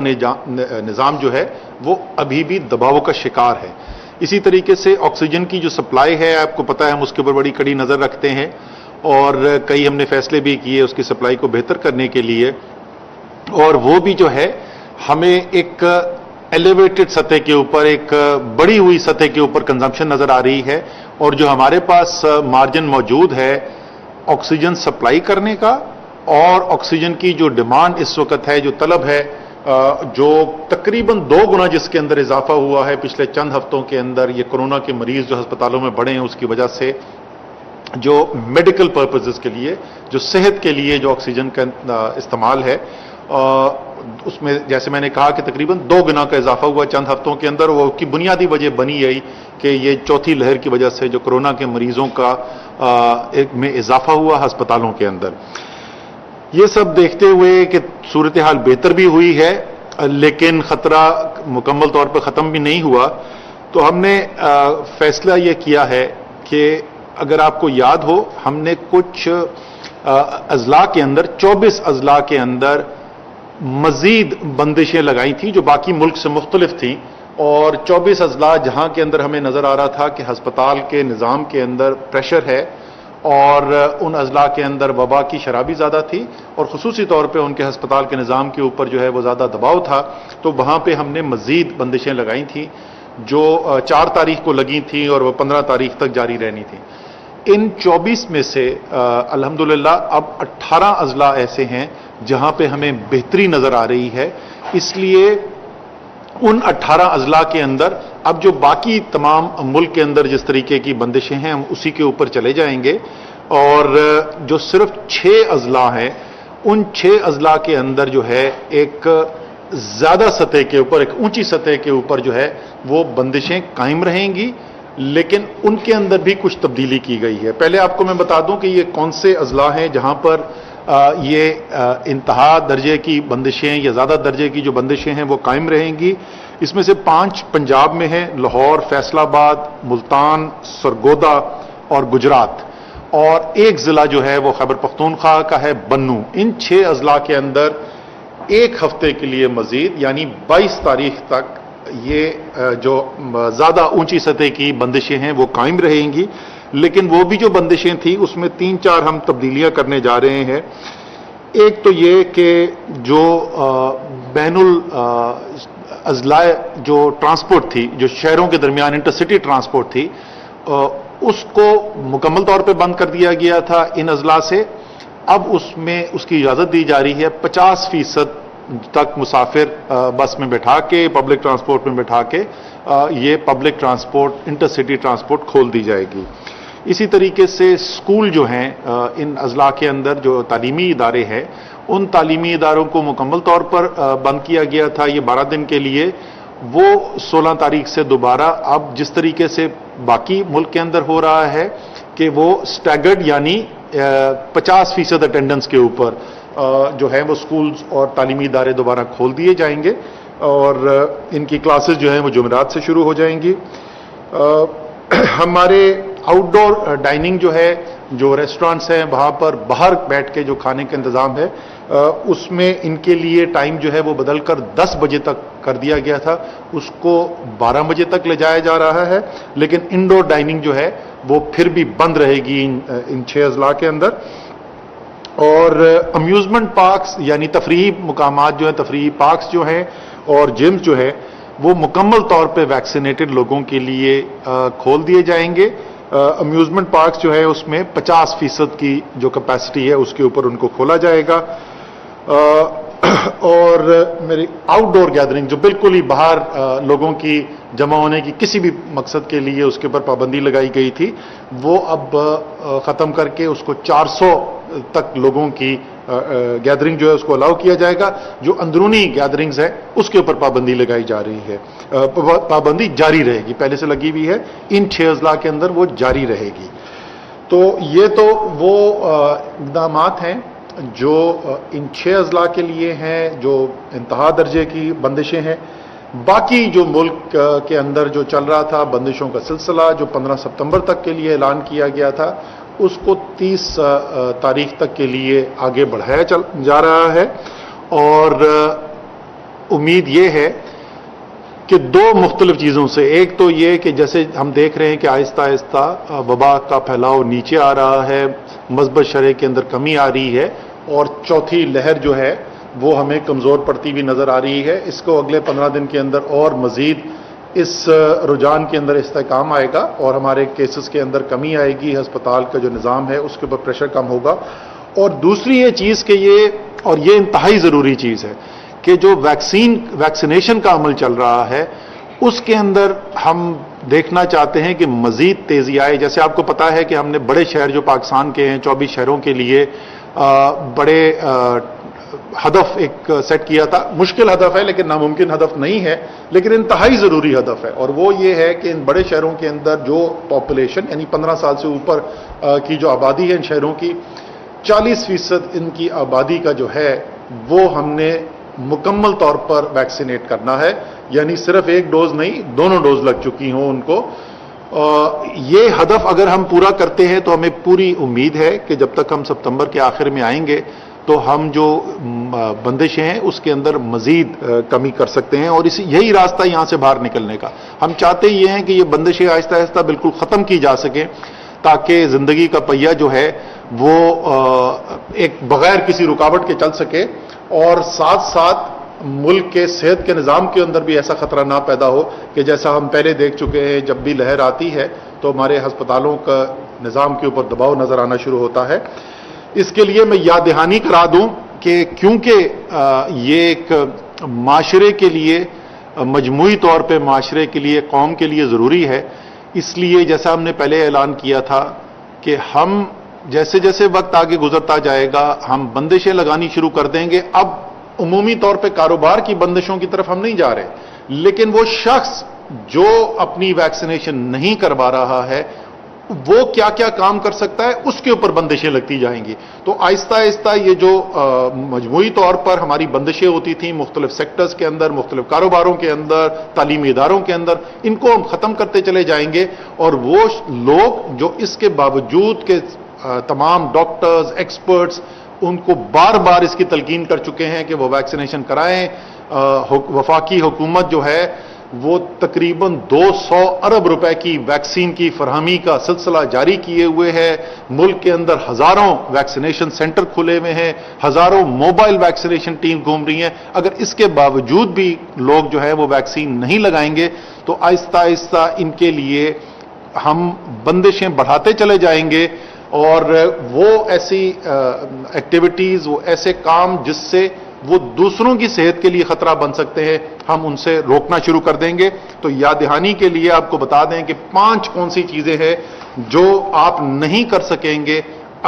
निज़ाम जो है वो अभी भी दबाव का शिकार है। इसी तरीके से ऑक्सीजन की जो सप्लाई है, आपको पता है हम उसके ऊपर बड़ी कड़ी नज़र रखते हैं और कई हमने फैसले भी किए उसकी सप्लाई को बेहतर करने के लिए, और वो भी जो है हमें एक एलिवेटेड सतह के ऊपर, एक बड़ी हुई सतह के ऊपर कंजम्पशन नज़र आ रही है। और जो हमारे पास मार्जिन मौजूद है ऑक्सीजन सप्लाई करने का और ऑक्सीजन की जो डिमांड इस वक्त है, जो तलब है, जो तकरीबन 2 गुना जिसके अंदर इजाफा हुआ है पिछले चंद हफ्तों के अंदर, ये कोरोना के मरीज जो अस्पतालों में बढ़े हैं उसकी वजह से, जो मेडिकल पर्पसेस के लिए, जो सेहत के लिए जो ऑक्सीजन का इस्तेमाल है, उसमें जैसे मैंने कहा कि तकरीबन 2 गुना का इजाफा हुआ चंद हफ्तों के अंदर। वो की बुनियादी वजह बनी यही कि ये चौथी लहर की वजह से जो कोरोना के मरीजों का में इजाफा हुआ अस्पतालों के अंदर। ये सब देखते हुए कि सूरत हाल बेहतर भी हुई है लेकिन खतरा मुकम्मल तौर पर ख़त्म भी नहीं हुआ, तो हमने फैसला ये किया है कि अगर आपको याद हो, हमने कुछ अजला के अंदर, 24 अजला के अंदर मजीद बंदिशें लगाई थी जो बाकी मुल्क से मुख्तलिफ थी, और 24 अजला जहां के अंदर हमें नजर आ रहा था कि हस्पताल के निज़ाम के अंदर प्रेशर है और उन अजला के अंदर वबा की शरह भी ज़्यादा थी और ख़ुसूसी तौर पे उनके हस्पताल के निज़ाम के ऊपर जो है वो ज़्यादा दबाव था, तो वहाँ पे हमने मज़ीद बंदिशें लगाई थी जो 4 तारीख को लगी थी और वह 15 तारीख तक जारी रहनी थी। इन 24 में से अल्हम्दुलिल्लाह अब 18 अजला ऐसे हैं जहाँ पे हमें बेहतरी नज़र आ रही है। इसलिए उन 18 अजला के अंदर अब जो बाकी तमाम मुल्क के अंदर जिस तरीके की बंदिशें हैं हम उसी के ऊपर चले जाएंगे, और जो सिर्फ 6 अजला हैं उन 6 अजला के अंदर जो है एक ज्यादा सतह के ऊपर, एक ऊंची सतह के ऊपर जो है वो बंदिशें कायम रहेंगी, लेकिन उनके अंदर भी कुछ तब्दीली की गई है। पहले आपको मैं बता दूं कि ये कौन से अजला हैं जहां पर ये इंतहा दर्जे की बंदिशें या ज्यादा दर्जे की जो बंदिशें हैं वो कायम रहेंगी। इसमें से 5 पंजाब में हैं, लाहौर, फैसलाबाद, मुल्तान, सरगोदा और गुजरात, और एक जिला जो है वो खैबर पख्तूनख्वा का है, बन्नू। इन 6 अजला के अंदर एक हफ्ते के लिए मजीद यानी 22 तारीख तक ये जो ज्यादा ऊंची सतह की बंदिशें हैं वो कायम रहेंगी, लेकिन वो भी जो बंदिशें थी उसमें 3-4 हम तब्दीलियां करने जा रहे हैं। एक तो ये कि जो बैनुल अजलाए जो ट्रांसपोर्ट थी, जो शहरों के दरमियान इंटरसिटी ट्रांसपोर्ट थी, उसको मुकम्मल तौर पे बंद कर दिया गया था इन अजला से। अब उसमें उसकी इजाजत दी जा रही है 50% तक मुसाफिर बस में बैठा के, पब्लिक ट्रांसपोर्ट में बैठा के ये पब्लिक ट्रांसपोर्ट, इंटरसिटी ट्रांसपोर्ट खोल दी जाएगी। इसी तरीके से स्कूल जो हैं इन अजला के अंदर जो तालीमी इदारे हैं, उन तालीमी इदारों को मुकम्मल तौर पर बंद किया गया था ये 12 दिन के लिए। वो 16 तारीख से दोबारा अब जिस तरीके से बाकी मुल्क के अंदर हो रहा है कि वो स्टैगर्ड यानी 50% अटेंडेंस के ऊपर जो है वो स्कूल्स और तालीमी इदारे दोबारा खोल दिए जाएंगे और इनकी क्लासेस जो हैं वो जुमेरात से शुरू हो जाएंगी। हमारे आउटडोर डाइनिंग जो है, जो रेस्टोरेंट्स हैं वहाँ पर बाहर बैठ के जो खाने का इंतज़ाम है उसमें इनके लिए टाइम जो है वो बदलकर 10 बजे तक कर दिया गया था, उसको 12 बजे तक ले जाया जा रहा है। लेकिन इंडोर डाइनिंग जो है वो फिर भी बंद रहेगी इन 6 अजला के अंदर। और अम्यूजमेंट पार्क्स यानी तफरीही मुकामात जो हैं, तफरीही पार्क्स जो हैं और जिम्स जो है वो मुकम्मल तौर पे वैक्सीनेटेड लोगों के लिए खोल दिए जाएंगे। अम्यूजमेंट पार्क्स जो है उसमें 50% की जो कैपेसिटी है उसके ऊपर उनको खोला जाएगा। और मेरी आउटडोर गैदरिंग जो बिल्कुल ही बाहर लोगों की जमा होने की किसी भी मकसद के लिए उसके ऊपर पाबंदी लगाई गई थी, वो अब ख़त्म करके उसको 400 तक लोगों की गैदरिंग जो है उसको अलाउ किया जाएगा। जो अंदरूनी गैदरिंग्स है उसके ऊपर पाबंदी लगाई जा रही है, पाबंदी जारी रहेगी, पहले से लगी हुई है, इन 6 अजला के अंदर वो जारी रहेगी। तो ये तो वो इक़दामात हैं जो इन 6 अजला के लिए हैं, जो इंतहा दर्जे की बंदिशें हैं। बाकी जो मुल्क के अंदर जो चल रहा था बंदिशों का सिलसिला, जो 15 सितंबर तक के लिए ऐलान किया गया था, उसको 30 तारीख तक के लिए आगे बढ़ाया जा रहा है। और امید یہ ہے کہ دو مختلف چیزوں سے، ایک تو یہ کہ جیسے ہم دیکھ رہے ہیں کہ آہستہ آہستہ وبا کا پھیلاؤ نیچے آ رہا ہے، مثبت شرح کے اندر کمی آ رہی ہے، اور چوتھی لہر جو ہے وہ ہمیں کمزور پڑتی ہوئی نظر آ رہی ہے۔ اس کو اگلے 15 دن کے اندر اور مزید اس رجحان کے اندر استحکام آئے گا اور ہمارے کیسز کے اندر کمی آئے گی، ہسپتال کا جو نظام ہے اس کے اوپر پریشر کم ہوگا۔ اور دوسری یہ چیز کہ یہ انتہائی ضروری چیز ہے کہ جو ویکسینیشن کا عمل چل رہا ہے اس کے اندر ہم دیکھنا چاہتے ہیں کہ مزید تیزی آئے۔ جیسے آپ کو پتا ہے کہ ہم نے بڑے شہر جو پاکستان کے ہیں 24 شہروں کے لیے بڑے ہدف ایک سیٹ کیا تھا۔ مشکل ہدف ہے لیکن ناممکن ہدف نہیں ہے، لیکن انتہائی ضروری ہدف ہے، اور وہ یہ ہے کہ ان بڑے شہروں کے اندر جو پاپولیشن یعنی 15 سال سے اوپر کی جو آبادی ہے ان شہروں کی، 40% ان کی آبادی کا جو ہے وہ ہم نے مکمل طور پر ویکسینیٹ کرنا ہے، یعنی صرف ایک ڈوز نہیں، دونوں ڈوز لگ چکی ہوں ان کو۔ یہ ہدف اگر ہم پورا کرتے ہیں تو ہمیں پوری امید ہے کہ جب تک ہم ستمبر کے آخر میں آئیں گے تو ہم جو بندشیں ہیں اس کے اندر مزید کمی کر سکتے ہیں، اور یہی راستہ یہاں سے باہر نکلنے کا۔ ہم چاہتے یہ ہیں کہ یہ بندشیں آہستہ آہستہ بالکل ختم کی جا سکیں تاکہ زندگی کا پہیہ جو ہے وہ ایک بغیر کسی رکاوٹ کے چل سکے، اور ساتھ ساتھ ملک کے صحت کے نظام کے اندر بھی ایسا خطرہ نہ پیدا ہو کہ جیسا ہم پہلے دیکھ چکے ہیں، جب بھی لہر آتی ہے تو ہمارے ہسپتالوں کا نظام کے اوپر دباؤ نظر آنا شروع ہوتا ہے۔ اس کے لیے میں یاد دہانی کرا دوں کہ کیونکہ یہ ایک معاشرے کے لیے، مجموعی طور پہ معاشرے کے لیے، قوم کے لیے ضروری ہے، اس لیے جیسا ہم نے پہلے اعلان کیا تھا کہ ہم جیسے جیسے وقت آگے گزرتا جائے گا ہم بندشیں لگانی شروع کر دیں گے۔ اب عمومی طور پہ کاروبار کی بندشوں کی طرف ہم نہیں جا رہے، لیکن وہ شخص جو اپنی ویکسینیشن نہیں کروا رہا ہے وہ کیا کیا کام کر سکتا ہے اس کے اوپر بندشیں لگتی جائیں گی۔ تو آہستہ آہستہ یہ جو مجموعی طور پر ہماری بندشیں ہوتی تھیں مختلف سیکٹرز کے اندر، مختلف کاروباروں کے اندر، تعلیمی اداروں کے اندر، ان کو ہم ختم کرتے چلے جائیں گے، اور وہ لوگ جو اس کے باوجود کہ تمام ڈاکٹرز، ایکسپرٹس ان کو بار بار اس کی تلقین کر چکے ہیں کہ وہ ویکسینیشن کرائیں، وفاقی حکومت جو ہے وہ تقریباً 200 ارب روپے کی ویکسین کی فراہمی کا سلسلہ جاری کیے ہوئے ہے۔ ملک کے اندر ہزاروں ویکسینیشن سینٹر کھلے ہوئے ہیں، ہزاروں موبائل ویکسینیشن ٹیم گھوم رہی ہیں۔ اگر اس کے باوجود بھی لوگ جو ہے وہ ویکسین نہیں لگائیں گے تو آہستہ آہستہ ان کے لیے ہم بندشیں بڑھاتے چلے جائیں گے، اور وہ ایسی ایکٹیویٹیز، وہ ایسے کام جس سے وہ دوسروں کی صحت کے لیے خطرہ بن سکتے ہیں، ہم ان سے روکنا شروع کر دیں گے۔ تو یاد دہانی کے لیے آپ کو بتا دیں کہ 5 کون سی چیزیں ہیں جو آپ نہیں کر سکیں گے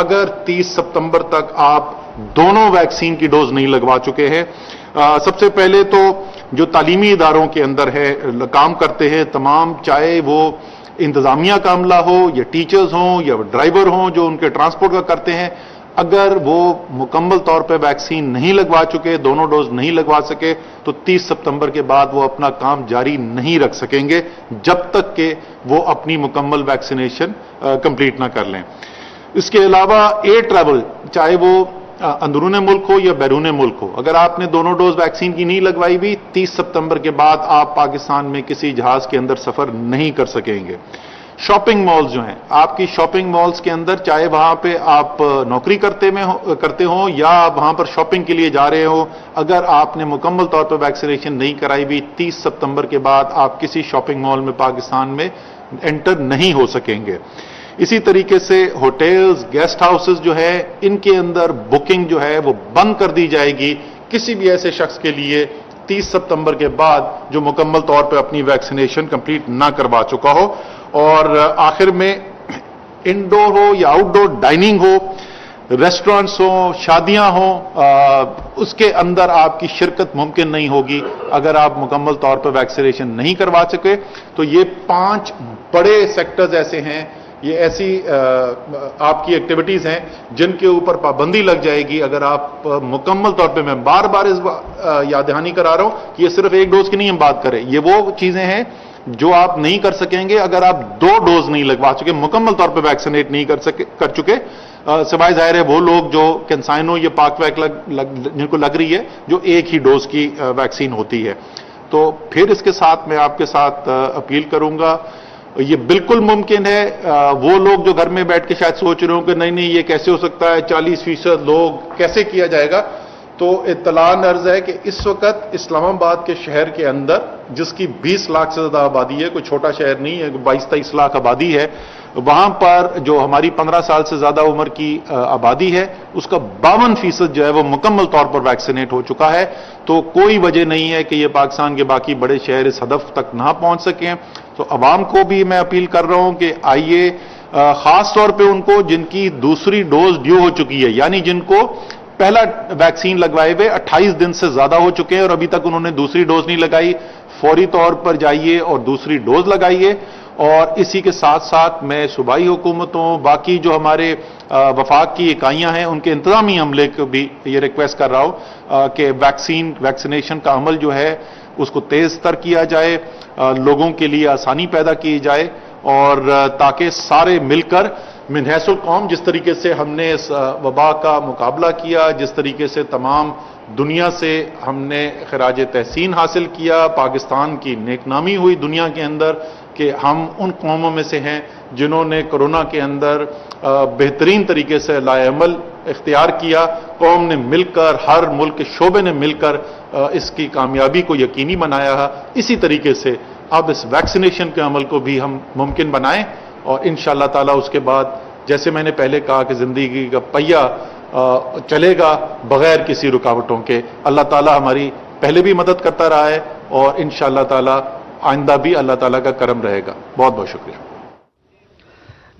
اگر 30 ستمبر تک آپ دونوں ویکسین کی ڈوز نہیں لگوا چکے ہیں۔ سب سے پہلے تو جو تعلیمی اداروں کے اندر ہے کام کرتے ہیں تمام، چاہے وہ انتظامیہ کا عملہ ہو یا ٹیچرز ہوں یا ڈرائیور ہوں جو ان کے ٹرانسپورٹ کا کرتے ہیں، اگر وہ مکمل طور پہ ویکسین نہیں لگوا چکے، دونوں ڈوز نہیں لگوا سکے، تو 30 ستمبر کے بعد وہ اپنا کام جاری نہیں رکھ سکیں گے جب تک کہ وہ اپنی مکمل ویکسینیشن کمپلیٹ نہ کر لیں۔ اس کے علاوہ ایئر ٹریول، چاہے وہ اندرون ملک ہو یا بیرون ملک ہو، اگر آپ نے دونوں ڈوز ویکسین کی نہیں لگوائی بھی، 30 ستمبر کے بعد آپ پاکستان میں کسی جہاز کے اندر سفر نہیں کر سکیں گے۔ شاپنگ مالز جو ہیں، آپ کی شاپنگ مالز کے اندر، چاہے وہاں پہ آپ نوکری کرتے ہوں یا آپ وہاں پر شاپنگ کے لیے جا رہے ہوں، اگر آپ نے مکمل طور پر ویکسینیشن نہیں کرائی بھی، 30 ستمبر کے بعد آپ کسی شاپنگ مال میں پاکستان میں انٹر نہیں ہو سکیں گے۔ اسی طریقے سے ہوٹلز، گیسٹ ہاؤسز جو ہے، ان کے اندر بکنگ جو ہے وہ بند کر دی جائے گی کسی بھی ایسے شخص کے لیے 30 ستمبر کے بعد جو مکمل طور پہ اپنی ویکسینیشن کمپلیٹ نہ کروا چکا ہو۔ اور آخر میں انڈور ہو یا آؤٹ ڈور ڈائننگ ہو، ریسٹورنٹس ہوں، شادیاں ہوں، اس کے اندر آپ کی شرکت ممکن نہیں ہوگی اگر آپ مکمل طور پر ویکسینیشن نہیں کروا سکے۔ تو یہ 5 بڑے سیکٹرز ایسے ہیں، یہ ایسی آپ کی ایکٹیویٹیز ہیں جن کے اوپر پابندی لگ جائے گی اگر آپ مکمل طور پہ، میں بار بار اس یاد دہانی کرا رہا ہوں کہ یہ صرف ایک ڈوز کی نہیں ہم بات کریں، یہ وہ چیزیں ہیں جو آپ نہیں کر سکیں گے اگر آپ 2 ڈوز نہیں لگوا چکے، مکمل طور پہ ویکسینیٹ نہیں کر چکے सिवाय जाहिर है वो लोग जो कैंसाइनो या पाकवैक जिनको लग रही है, जो एक ही डोज की वैक्सीन होती है। तो फिर इसके साथ मैं आपके साथ अपील करूंगा, ये बिल्कुल मुमकिन है, वो लोग जो घर में बैठ के शायद सोच रहे हो कि नहीं ये कैसे हो सकता है, 40% लोग कैसे किया जाएगा, तो इत्तलान अर्ज है कि इस वक्त इस्लामाबाद के शहर के अंदर, जिसकी 20 लाख से ज्यादा आबादी है, कोई छोटा शहर नहीं है, 22-23 लाख आबादी है, वहां पर जो हमारी 15 साल से ज्यादा उम्र की आबादी है, उसका 52% जो है वो मुकम्मल तौर पर वैक्सीनेट हो चुका है। तो कोई वजह नहीं है कि ये पाकिस्तान के बाकी बड़े शहर इस हदफ तक ना पहुंच सकें। तो अवाम को भी मैं अपील कर रहा हूं कि आइए, खास तौर पे उनको जिनकी दूसरी डोज ड्यू हो चुकी है, यानी जिनको पहला वैक्सीन लगवाए हुए 28 दिन से ज्यादा हो चुके हैं और अभी तक उन्होंने दूसरी डोज नहीं लगाई, फौरी तौर पर जाइए और दूसरी डोज लगाइए। और इसी के साथ साथ मैं सूबाई हुकूमतों, बाकी जो हमारे वफाक की इकाइयां हैं, उनके इंतजामी अमले को भी ये रिक्वेस्ट कर रहा हूं कि वैक्सीनेशन का अमल जो है उसको तेज तर किया जाए, लोगों के लिए आसानी पैदा की जाए, और ताकि सारे मिलकर मिनहसुल कौम, जिस तरीके से हमने इस वबा का मुकाबला किया, जिस तरीके से तमाम दुनिया से हमने खराज तहसीन हासिल किया, पाकिस्तान की नेकनामी हुई दुनिया के अंदर कि हम उन कौमों में से हैं जिन्होंने कोरोना के अंदर बेहतरीन तरीके से लाएअमल इख्तियार किया। कौम ने मिलकर, हर मुल्क के शोबे ने मिलकर इसकी कामयाबी को यकीनी बनाया है। इसी तरीके से अब इस वैक्सीनेशन के अमल को भी हम मुमकिन बनाएं और इंशाअल्लाह ताला उसके बाद, जैसे मैंने पहले कहा कि जिंदगी का पहिया चलेगा बगैर किसी रुकावटों के। अल्लाह ताला हमारी पहले भी मदद करता रहा है और इंशाअल्लाह ताला आइंदा भी अल्लाह ताला का करम रहेगा। बहुत बहुत शुक्रिया।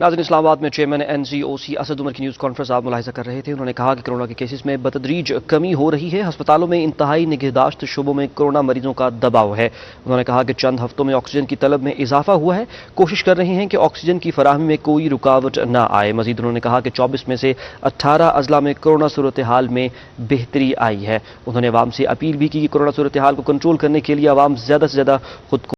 नाज़रीन, इस्लामाबाद में चेयरमैन NCOC असद उमर की न्यूज़ कॉन्फ्रेंस आप मुलाहिजा कर रहे थे। उन्होंने कहा कि कोरोना के केसेस में बतदरीज कमी हो रही है, अस्पतालों में इंतहाई निगहदाश्त शुबों में कोरोना मरीजों का दबाव है। उन्होंने कहा कि चंद हफ्तों में ऑक्सीजन की तलब में इजाफा हुआ है, कोशिश कर रहे हैं कि ऑक्सीजन की फराहमी में कोई रुकावट न आए। मजीद उन्होंने कहा कि 24 में से 18 अजला में कोरोना सूरत हाल में बेहतरी आई है। उन्होंने अवाम से अपील भी की कि कोरोना सूरत हाल को कंट्रोल करने के लिए अवाम ज़्यादा से ज़्यादा खुद